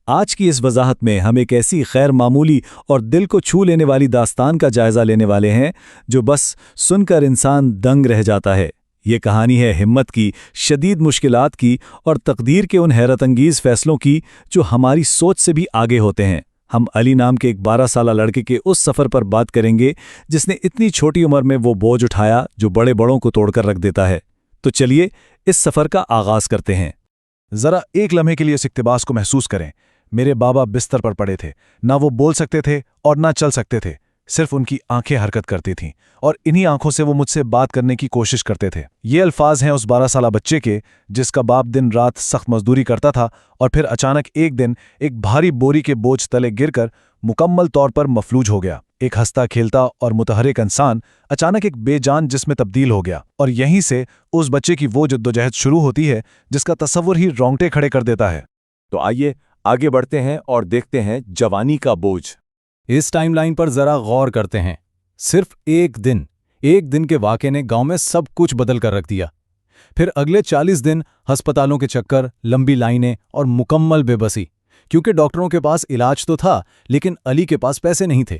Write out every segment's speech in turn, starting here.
आज की इस वजाहत में हम एक ऐसी खैर मामूली और दिल को छू लेने वाली दास्तान का जायजा लेने वाले हैं जो बस सुनकर इंसान दंग रह जाता है। ये कहानी है हिम्मत की, शदीद मुश्किलात की और तकदीर के उन हैरतअंगीज़ फैसलों की जो हमारी सोच से भी आगे होते हैं। हम अली नाम के एक 12 साला लड़के के उस सफ़र पर बात करेंगे जिसने इतनी छोटी उम्र में वो बोझ उठाया जो बड़े बड़ों को तोड़कर रख देता है। तो चलिए इस सफ़र का आगाज़ करते हैं। जरा एक लम्हे के लिए इस इक़्तिबास को महसूस करें। मेरे बाबा बिस्तर पर पड़े थे, ना वो बोल सकते थे और ना चल सकते थे, सिर्फ उनकी आंखें हरकत करती थीं और इन्हीं आंखों से वो मुझसे बात करने की कोशिश करते थे। ये अल्फाज हैं उस 12 साला बच्चे के जिसका बाप दिन रात सख्त मजदूरी करता था और फिर अचानक एक दिन एक भारी बोरी के बोझ तले गिरकर मुकम्मल तौर पर मफलूज हो गया। एक हंसता खेलता और मुतहरिक इंसान अचानक एक बेजान जिस्म में तब्दील हो गया। और यहीं से उस बच्चे की वो जद्दोजहद शुरू होती है जिसका तसव्वुर ही रोंगटे खड़े कर देता है। तो आइए आगे बढ़ते हैं और देखते हैं जवानी का बोझ। इस टाइमलाइन पर जरा गौर करते हैं। सिर्फ एक दिन के वाक़े ने गांव में सब कुछ बदल कर रख दिया। फिर अगले 40 दिन अस्पतालों के चक्कर, लंबी लाइनें और मुकम्मल बेबसी, क्योंकि डॉक्टरों के पास इलाज तो था लेकिन अली के पास पैसे नहीं थे।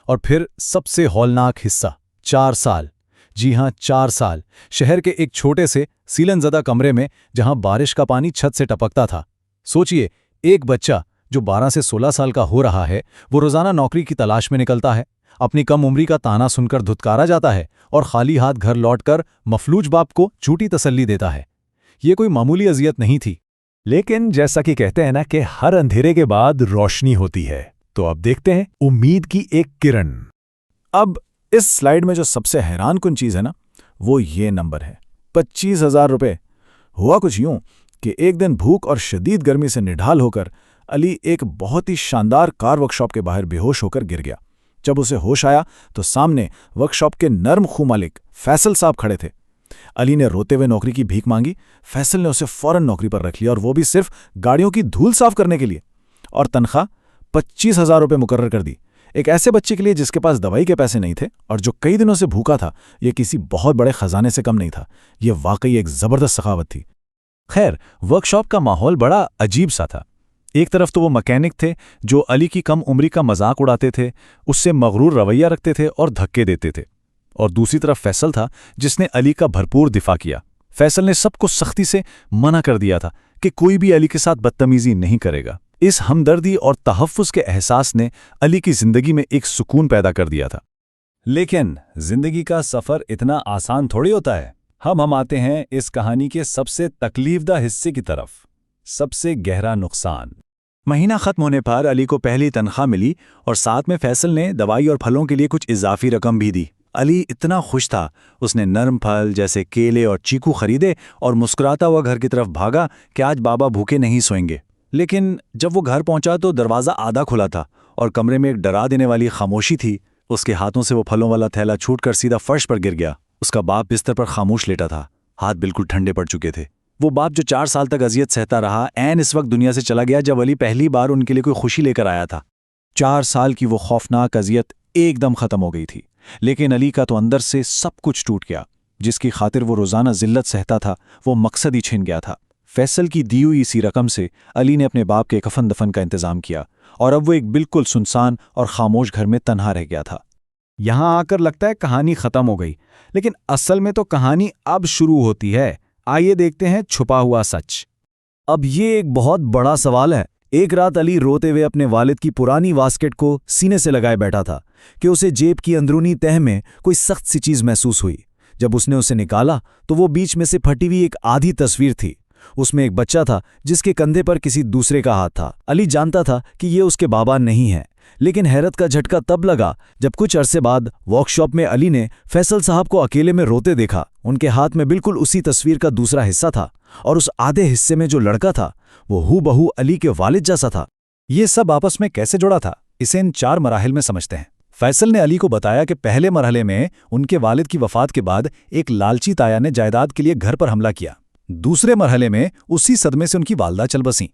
और फिर सबसे हौलनाक हिस्सा, 4 साल, जी हां 4 साल, शहर के एक छोटे से सीलन-ज़दा कमरे में जहां बारिश का पानी छत से टपकता था। सोचिए, एक बच्चा जो 12 से 16 साल का हो रहा है, वो रोज़ाना नौकरी की तलाश में निकलता है, अपनी कम उम्री का ताना सुनकर धुतकारा जाता है और खाली हाथ घर लौटकर मफलूज बाप को झूठी तसल्ली देता है। ये कोई मामूली अजियत नहीं थी। लेकिन जैसा कि कहते हैं ना कि हर अंधेरे के बाद रोशनी होती है, तो अब देखते हैं उम्मीद की एक किरण। अब इस स्लाइड में जो सबसे हैरानकुन चीज़ है ना, वो ये नंबर है, 25,000 रुपये। हुआ कुछ यूं कि एक दिन भूख और शदीद गर्मी से निढाल होकर अली एक बहुत ही शानदार कार वर्कशॉप के बाहर बेहोश होकर गिर गया। जब उसे होश आया तो सामने वर्कशॉप के नर्म खू मालिक फैसल साहब खड़े थे। अली ने रोते हुए नौकरी की भीख मांगी। फैसल ने उसे फौरन नौकरी पर रख लिया, और वो भी सिर्फ गाड़ियों की धूल साफ करने के लिए, और तनख्वाह 25,000 रुपये मुकर्रर कर दी। एक ऐसे बच्चे के लिए जिसके पास दवाई के पैसे नहीं थे और जो कई दिनों से भूखा था, यह किसी बहुत बड़े खजाने से कम नहीं था। यह वाकई एक जबरदस्त सखावत थी। खैर, वर्कशॉप का माहौल बड़ा अजीब सा था। एक तरफ तो वो मैकेनिक थे जो अली की कम उम्री का मजाक उड़ाते थे, उससे मगरूर रवैया रखते थे और धक्के देते थे, और दूसरी तरफ फैसल था जिसने अली का भरपूर दिफा किया। फैसल ने सबको सख्ती से मना कर दिया था कि कोई भी अली के साथ बदतमीजी नहीं करेगा। इस हमदर्दी और तहफ़्फ़ुज़ के एहसास ने अली की जिंदगी में एक सुकून पैदा कर दिया था। लेकिन जिंदगी का सफ़र इतना आसान थोड़ी होता है। हम आते हैं इस कहानी के सबसे तकलीफदा हिस्से की तरफ, सबसे गहरा नुकसान। महीना खत्म होने पर अली को पहली तनख्वाह मिली और साथ में फैसल ने दवाई और फलों के लिए कुछ इजाफी रकम भी दी। अली इतना खुश था, उसने नरम फल जैसे केले और चीकू खरीदे और मुस्कुराता हुआ घर की तरफ भागा कि आज बाबा भूखे नहीं सोएंगे। लेकिन जब वो घर पहुंचा तो दरवाज़ा आधा खुला था और कमरे में एक डरा देने वाली खामोशी थी। उसके हाथों से वो फलों वाला थैला छूटकर सीधा फर्श पर गिर गया। उसका बाप बिस्तर पर खामोश लेटा था, हाथ बिल्कुल ठंडे पड़ चुके थे। वो बाप जो 4 साल तक अजियत सहता रहा, ऐन इस वक्त दुनिया से चला गया जब अली पहली बार उनके लिए कोई खुशी लेकर आया था। 4 साल की वो खौफनाक अजियत एकदम ख़त्म हो गई थी। लेकिन अली का तो अंदर से सब कुछ टूट गया। जिसकी खातिर वो रोज़ाना जिल्लत सहता था, वो मकसद ही छिन गया था। फैसल की दी हुई इसी रकम से अली ने अपने बाप के कफन दफन का इंतज़ाम किया, और अब वो एक बिल्कुल सुनसान और खामोश घर में तन्हा रह गया था। यहां आकर लगता है कहानी खत्म हो गई, लेकिन असल में तो कहानी अब शुरू होती है। आइए देखते हैं छुपा हुआ सच। अब ये एक बहुत बड़ा सवाल है। एक रात अली रोते हुए अपने वालिद की पुरानी वास्केट को सीने से लगाए बैठा था कि उसे जेब की अंदरूनी तह में कोई सख्त सी चीज महसूस हुई। जब उसने उसे निकाला तो वो बीच में से फटी हुई एक आधी तस्वीर थी। उसमें एक बच्चा था जिसके कंधे पर किसी दूसरे का हाथ था। अली जानता था कि ये उसके बाबा नहीं है, लेकिन हैरत का झटका तब लगा जब कुछ अरसे बाद वर्कशॉप में अली ने फैसल साहब को अकेले में रोते देखा। उनके हाथ में बिल्कुल उसी तस्वीर का दूसरा हिस्सा था, और उस आधे हिस्से में जो लड़का था वो हूबहू अली के वालिद जैसा था। ये सब आपस में कैसे जुड़ा था, इसे इन 4 मराहिल में समझते हैं। फैसल ने अली को बताया कि पहले मरहले में उनके वालिद की वफात के बाद एक लालची ताया ने जायदाद के लिए घर पर हमला किया। दूसरे मरहले में उसी सदमे से उनकी वालदा चल बसीं।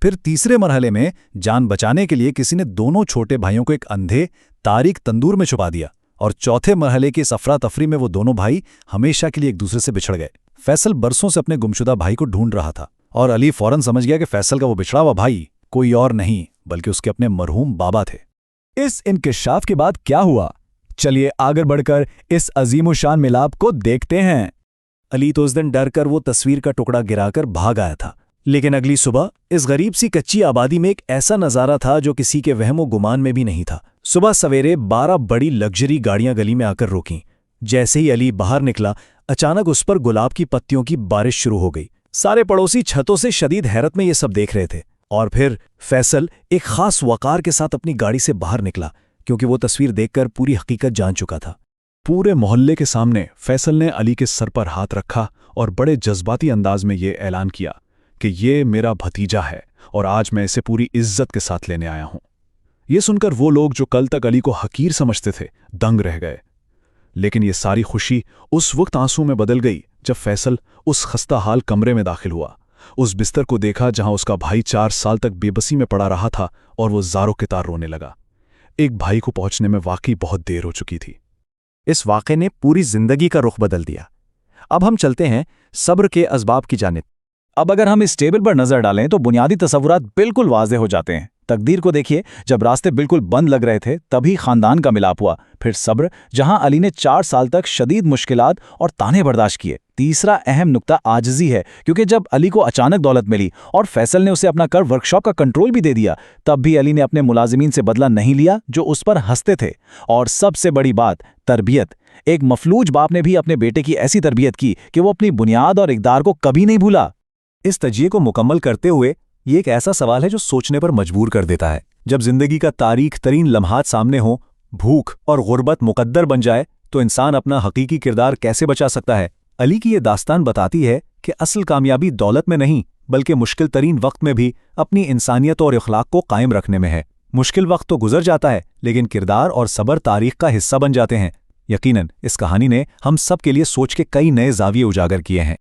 फिर तीसरे मरहले में जान बचाने के लिए किसी ने दोनों छोटे भाइयों को एक अंधे तारीक तंदूर में छुपा दिया, और चौथे मरहले की अफरा तफरी में वो दोनों भाई हमेशा के लिए एक दूसरे से बिछड़ गए। फैसल बरसों से अपने गुमशुदा भाई को ढूंढ रहा था, और अली फौरन समझ गया कि फैसल का वो बिछड़ा हुआ भाई कोई और नहीं बल्कि उसके अपने मरहूम बाबा थे। इस इंकिशाफ के बाद क्या हुआ? चलिए आगे बढ़कर इस अजीमुशान मिलाप को देखते हैं। अली तो उस दिन डर कर वो तस्वीर का टुकड़ा गिराकर भाग आया था, लेकिन अगली सुबह इस गरीब सी कच्ची आबादी में एक ऐसा नज़ारा था जो किसी के वहमो गुमान में भी नहीं था। सुबह सवेरे 12 बड़ी लग्जरी गाड़ियां गली में आकर रोकीं। जैसे ही अली बाहर निकला, अचानक उस पर गुलाब की पत्तियों की बारिश शुरू हो गई। सारे पड़ोसी छतों से शदीद हैरत में ये सब देख रहे थे। और फिर फैसल एक खास वकार के साथ अपनी गाड़ी से बाहर निकला, क्योंकि वो तस्वीर देखकर पूरी हकीकत जान चुका था। पूरे मोहल्ले के सामने फैसल ने अली के सर पर हाथ रखा और बड़े जज्बाती अंदाज में ये ऐलान किया कि ये मेरा भतीजा है और आज मैं इसे पूरी इज्जत के साथ लेने आया हूं। ये सुनकर वो लोग जो कल तक अली को हकीर समझते थे दंग रह गए। लेकिन ये सारी खुशी उस वक्त आंसू में बदल गई जब फैसल उस खस्ता हाल कमरे में दाखिल हुआ। उस बिस्तर को देखा जहां उसका भाई 4 साल तक बेबसी में पड़ा रहा था और वो ज़ारों के तार रोने लगा। एक भाई को पहुंचने में वाकई बहुत देर हो चुकी थी। इस वाक़े ने पूरी जिंदगी का रुख बदल दिया। अब हम चलते हैं सब्र के असबाब की जानिब। अब अगर हम इस टेबल पर नजर डालें तो बुनियादी तसव्वुरात बिल्कुल वाज़े हो जाते हैं। तकदीर को देखिए, जब रास्ते बिल्कुल बंद लग रहे थे तभी खानदान का मिलाप हुआ। फिर सब्र, जहां अली ने 4 साल तक शदीद मुश्किलात और ताने बर्दाश्त किए। तीसरा अहम नुक्ता आजिज़ी है, क्योंकि जब अली को अचानक दौलत मिली और फैसल ने उसे अपना कर वर्कशॉप का कंट्रोल भी दे दिया, तब भी अली ने अपने मुलाजिमीन से बदला नहीं लिया जो उस पर हंसते थे। और सबसे बड़ी बात, तरबियत। एक मफलूज बाप ने भी अपने बेटे की ऐसी तरबियत की कि वो अपनी बुनियाद और इक़दार को कभी नहीं भूला। इस तजिए को मुकम्मल करते हुए ये एक ऐसा सवाल है जो सोचने पर मजबूर कर देता है। जब जिंदगी का तारीख तरीन लम्हात सामने हो, भूख और गुर्बत मुकद्दर बन जाए, तो इंसान अपना हकीकी किरदार कैसे बचा सकता है? अली की ये दास्तान बताती है कि असल कामयाबी दौलत में नहीं बल्कि मुश्किल तरीन वक्त में भी अपनी इंसानियत और इखलाक को कायम रखने में है। मुश्किल वक्त तो गुजर जाता है, लेकिन किरदार और सब्र तारीख का हिस्सा बन जाते हैं। यकीनन इस कहानी ने हम सब के लिए सोच के कई नए ज़ाविये उजागर किए हैं।